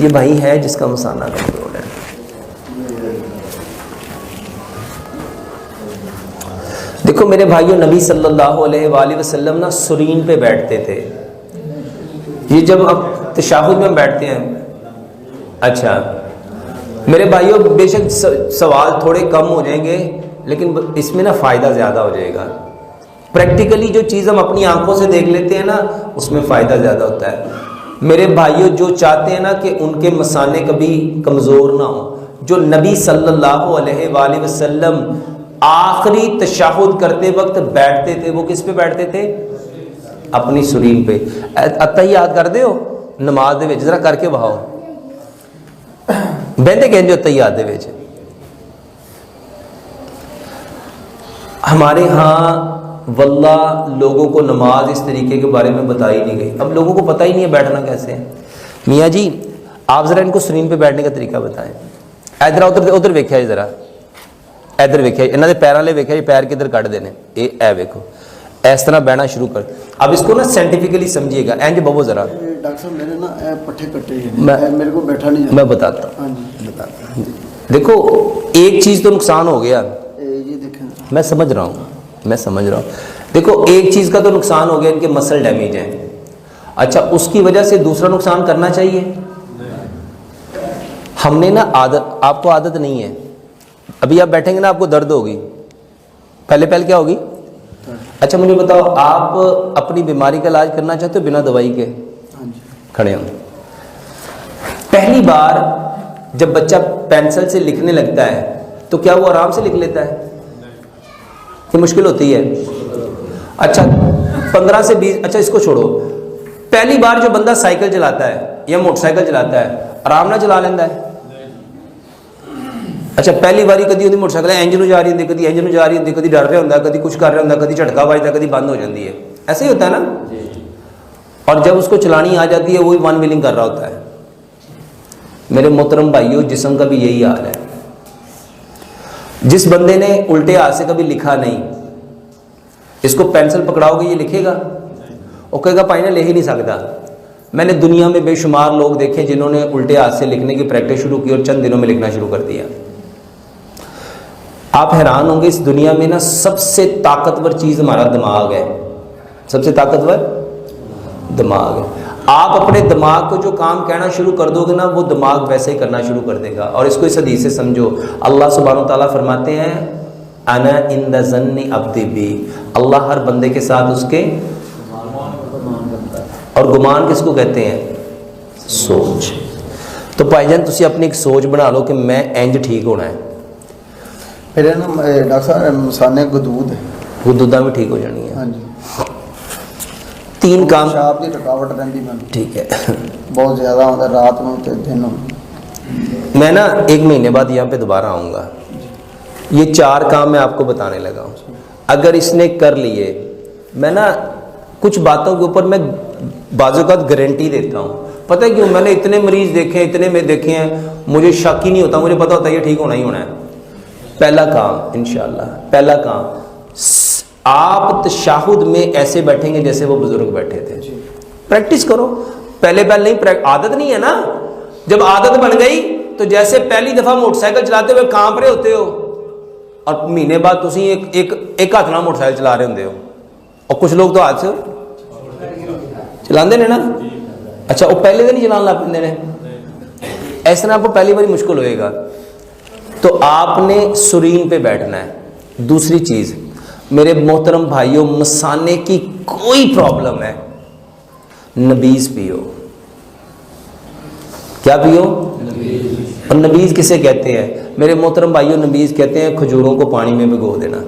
ये भाई है जिसका मसाना कमज़ोर है। देखो मेरे भाइयों, नबी सल्लल्लाहु अलैहि वसल्लम ना सुरीन पे बैठते थे। ये जब अब तशाहुद में बैठते हैं, अच्छा मेरे भाइयों बेशक सवाल थोड़े कम हो जाएंगे, लेकिन इसमें ना फ़ायदा ज़्यादा हो जाएगा। प्रैक्टिकली जो चीज़ हम अपनी आंखों से देख लेते हैं ना, उसमें फ़ायदा ज़्यादा होता है। मेरे भाइयों जो चाहते हैं ना कि उनके मसाने कभी कमज़ोर ना हो, जो नबी सल्लल्लाहु अलैहि वसल्लम आखिरी तशहुद करते वक्त बैठते थे, वो किस पे बैठते थे? अपनी सुरीन पे। अत्तहियात कर दे हो नमाज दे विच, जरा करके बहाओ बहते कहते अत्तहियात दे विच। हमारे यहाँ वल्ला लोगों को नमाज इस तरीके के बारे में बताई नहीं गई। अब लोगों को पता ही नहीं है बैठना कैसे है। मियाँ जी आप ज़रा इनको स्क्रीन पे बैठने का तरीका बताएं। इधर उधर उधर वेख्या जी, जरा इधर वेख्या, इन्हों के पैरों वाले वेख्या जी, पैर किधर कट देने, ये वेखो इस तरह बहना शुरू कर। अब इसको ना साइंटिफिकली समझिएगा। इंज बवो जरा। डॉक्टर साहब मेरे ना पट्टे कटे हैं, मेरे को बैठा नहीं जाता। मैं बताता हूँ। देखो एक चीज़ तो नुकसान हो गया, ये देखें। मैं समझ रहा हूँ, मैं समझ रहा हूँ। देखो एक चीज़ का तो नुकसान हो गया, इनके मसल डैमेज हैं। अच्छा उसकी वजह से दूसरा नुकसान करना चाहिए? हमने ना आदत, आपको आदत नहीं है, अभी आप बैठेंगे ना आपको दर्द होगी, पहले क्या होगी? अच्छा मुझे बताओ, आप अपनी बीमारी का इलाज करना चाहते हो बिना दवाई के? खड़े हो। पहली बार जब बच्चा पेंसिल से लिखने लगता है तो क्या वो आराम से लिख लेता है? ये मुश्किल होती है। अच्छा 15 से 20, अच्छा इसको छोड़ो, पहली बार जो बंदा साइकिल चलाता है या मोटरसाइकिल चलाता है, आराम ना चला लेता है? अच्छा पहली बारी कभी उन्हें मोटरसाइकिल इंज नूं जा रही होंगी, कभी इंज नूं जा रही होंगी, कभी डर रहा होंगे, कभी कुछ कर रहा होंगे, कभी झटका बजता, कभी बंद हो जाती है, ऐसे ही होता है ना। और जब उसको चलानी आ जाती है वही वन व्हीलिंग कर रहा होता है। मेरे मोहतरम भाइयों जिस्म का भी यही हाल है। जिस बंदे ने उल्टे हाथ से कभी लिखा नहीं, इसको पेंसिल पकड़ाओगे ये लिखेगा? वो कहेगा भाई ने लिख ही नहीं सकता। मैंने दुनिया में बेशुमार लोग देखे जिन्होंने उल्टे हाथ से लिखने की प्रैक्टिस शुरू की और चंद दिनों में लिखना शुरू कर दिया। आप हैरान होंगे, इस दुनिया में ना सबसे ताकतवर चीज़ हमारा दिमाग है, सबसे ताकतवर दिमाग है। आप अपने दिमाग को जो काम कहना शुरू कर दोगे ना, वो दिमाग वैसे ही करना शुरू कर देगा। और इसको इस हदीस से समझो, अल्लाह सुब्हानहू तआला फरमाते हैं अना इंद ज़न्नि अब्दी बी, अल्लाह हर बंदे के साथ उसके, और गुमान किसको कहते हैं? सोच। तो भाईजान तुसी अपनी एक सोच बना लो कि मैं इंज ठीक होना है। मेरे ना डॉक्टर साहब मसाने गदूद है, गुदूदा भी ठीक हो जानी है। हाँ जी। 3 काम पेशाब की रुकावट रहती मैं, ठीक है बहुत ज़्यादा होता है रात में तो दिन में। मैं ना 1 महीने बाद यहाँ पे दोबारा आऊँगा। ये 4 काम मैं आपको बताने लगा हूँ, अगर इसने कर लिए, मैं ना कुछ बातों के ऊपर मैं बाज़ों का गारंटी देता हूँ। पता है क्यों? मैंने इतने मरीज़ देखे हैं, इतने में देखे हैं, मुझे शक ही नहीं होता, मुझे पता होता है ये ठीक होना ही होना है। पहला काम इंशाअल्लाह, पहला काम, आप तशाहुद में ऐसे बैठेंगे जैसे वो बुजुर्ग बैठे थे। प्रैक्टिस करो, पहले नहीं, आदत नहीं है ना। जब आदत बन गई तो जैसे पहली दफ़ा मोटरसाइकिल चलाते हुए कांप रहे होते हो, और महीने बाद तुसी एक हाथ नाल मोटरसाइकिल चला रहे होंगे हो, और कुछ लोग तो हाथ से चलाते ने ना। अच्छा वो पहले दिन ही चलाने लग पेंदे ने, इस तरह आपको पहली बार मुश्किल होएगा। तो आपने सुरीन पे बैठना है। दूसरी चीज़ मेरे मोहतरम भाइयों, मसाने की कोई प्रॉब्लम है, नबीज़ पियो। क्या पियो? और नबीज़ किसे कहते हैं मेरे मोहतरम भाइयों? नबीज़ कहते हैं खजूरों को पानी में भिगो देना।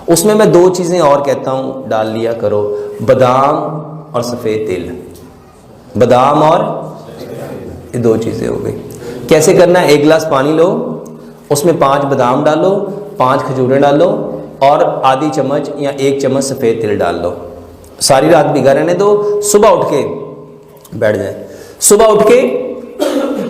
उसमें मैं 2 चीज़ें और कहता हूँ, डाल लिया करो, बादाम और सफ़ेद तिल। बादाम और ये 2 चीज़ें हो गई। कैसे करना है? 1 गिलास पानी लो, उसमें 5 बादाम डालो, 5 खजूरें डालो, और आधी चम्मच या 1 चम्मच सफ़ेद तिल डाल लो। सारी रात भिगा रहने दो, सुबह उठ के बैठ जाए। सुबह उठ के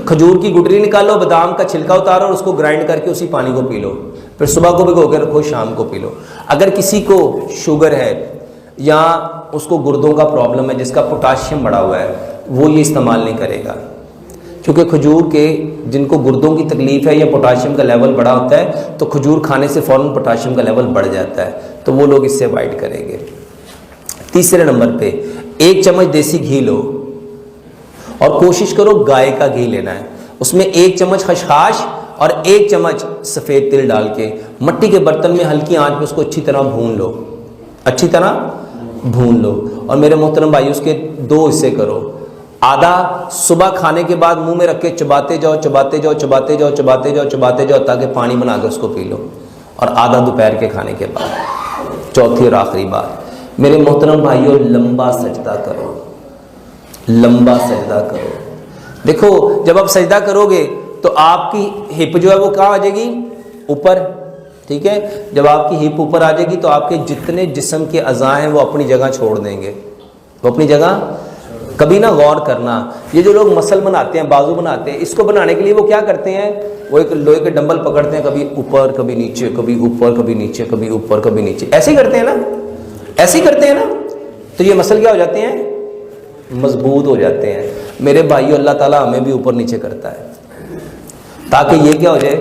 खजूर की गुठली निकालो, बादाम का छिलका उतारो और उसको ग्राइंड करके उसी पानी को पी लो। फिर सुबह को भिगो के रखो, शाम को पी लो। अगर किसी को शुगर है या उसको गुर्दों का प्रॉब्लम है, जिसका पोटाशियम बढ़ा हुआ है, वो ये इस्तेमाल नहीं करेगा, क्योंकि खजूर के जिनको गुर्दों की तकलीफ़ है या पोटाशियम का लेवल बढ़ा होता है तो खजूर खाने से फ़ौरन पोटाशियम का लेवल बढ़ जाता है, तो वो लोग इससे अवॉइड करेंगे। तीसरे नंबर पे 1 चम्मच देसी घी लो और कोशिश करो गाय का घी लेना है। उसमें 1 चम्मच खसखस और 1 चम्मच सफ़ेद तिल डाल के मिट्टी के बर्तन में हल्की आंच पे उसको अच्छी तरह भून लो, अच्छी तरह भून लो। और मेरे मोहतरम भाई उसके 2 हिस्से करो, आधा सुबह खाने के बाद मुंह में रख के चबाते जाओ चबाते जाओ चबाते जाओ चबाते जाओ चबाते जाओ ताकि पानी बना के उसको पी लो, और आधा दोपहर के खाने के बाद। चौथी और आखिरी बात, मेरे मोहतरम भाइयों लंबा सजदा करो, लंबा सजदा करो। देखो जब आप सजदा करोगे तो आपकी हिप जो है वो कहाँ आ जाएगी, ऊपर, ठीक है। जब आपकी हिप ऊपर आ जाएगी तो आपके जितने जिस्म के अज़ा हैं वो अपनी जगह छोड़ देंगे, वो अपनी जगह। कभी ना गौर करना, ये जो लोग मसल बनाते हैं, बाजू बनाते हैं, इसको बनाने के लिए वो क्या करते हैं, वो एक लोहे के डंबल पकड़ते हैं, कभी ऊपर कभी नीचे, कभी ऊपर कभी नीचे, कभी ऊपर कभी नीचे, ऐसे ही करते हैं ना, ऐसे ही करते हैं ना, तो ये मसल क्या हो जाते हैं, मजबूत हो जाते हैं। मेरे भाइयों अल्लाह ताला हमें भी ऊपर नीचे करता है ताकि ये क्या हो जाए,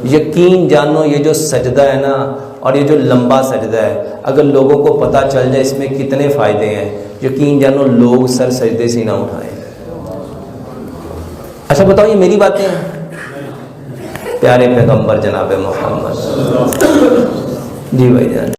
यकीन जानो ये जो सजदा है ना और ये जो लंबा सजदा है, अगर लोगों को पता चल जाए इसमें कितने फ़ायदे हैं, यकीन जानो लोग सर सजदे से ना उठाएं। अच्छा बताओ ये मेरी बातें हैं, प्यारे पैगंबर जनाब मोहम्मद जी भाईजान।